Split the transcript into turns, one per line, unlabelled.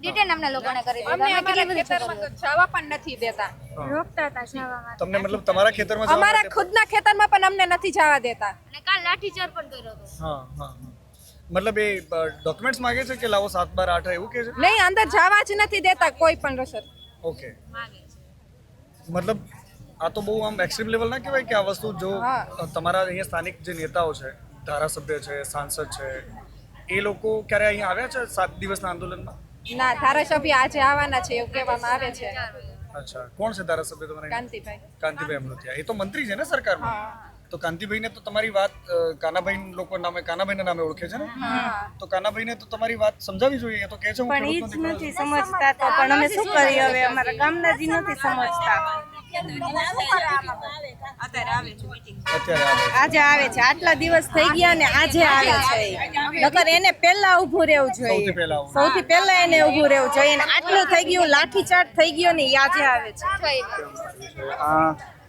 Detain અમને લોકોને કરી
અમને
દીધા.
અમારા ખેતરમાં તો જવા પણ નથી દેતા.
રોકતા હતા જવામાં.
તમને મતલબ તમારા ખેતરમાં જવા
અમારા
માટે-
ખુદના ખેતરમાં પણ અમને નથી જવા દેતા.
અને કાલ લાઠીચાર્જ પણ કર્યો હતો.
હા હા હા. મતલબ એ ડોક્યુમેન્ટ્સ માંગે છે કે લાવો 7 12 8 એવું કે છે?
નહીં, અંદર જવા જ નથી દેતા કોઈ પણ રસદ.
ઓકે.
માગે છે.
મતલબ આ તો બહુ આમ એક્સ્ટ્રીમ લેવલ ના કહેવાય કે આ વસ્તુ જો
હા.
તમારા અહીંયા સ્થાનિક જે નેતાઓ છે, ધારાસભ્ય છે, સાંસદ છે, એ લોકો ક્યારે અહીંયા આવ્યા છે 7 દિવસના આંદોલનમાં?
ના, ધારાસભ્ય આજે આવવાના છે એવું કહેવામાં આવે છે.
અચ્છા, કોણ છે ધારાસભ્ય તમારા?
કાંતિભાઈ.
કાંતિભાઈ અમૃતિયા. એ તો મંત્રી છે ને સરકારમાં.
હા.
તો કાંતિભાઈને તો તમારી વાત કાનાભાઈ લોકો નામે કાનાભાઈના નામે ઓળખે છે ને? તો કાનાભાઈને તો તમારી વાત સમજાવવી જોઈએ. એ તો કહે છે હું
પણ ઈ જ
ખેડૂતનો
નથી
દીકરો
સમજતા તો પણ અમે શું કરીએ હવે અમારા ગામના જ નથી સમજતા
અત્યારે આવે
આજે આવે છે આટલા દિવસ થઈ ગયા ને આજે આવે છે નકર એને પહેલા ઊભું રહેવું
સૌથી
જોઈએ
પહેલા આવું.
સૌથી પહેલા એને ઊભું રહેવું જોઈએ અને આટલું થઈ ગયું લાઠીચાર્જ થઈ ગયો ને ઈ આજે આવે છે
આ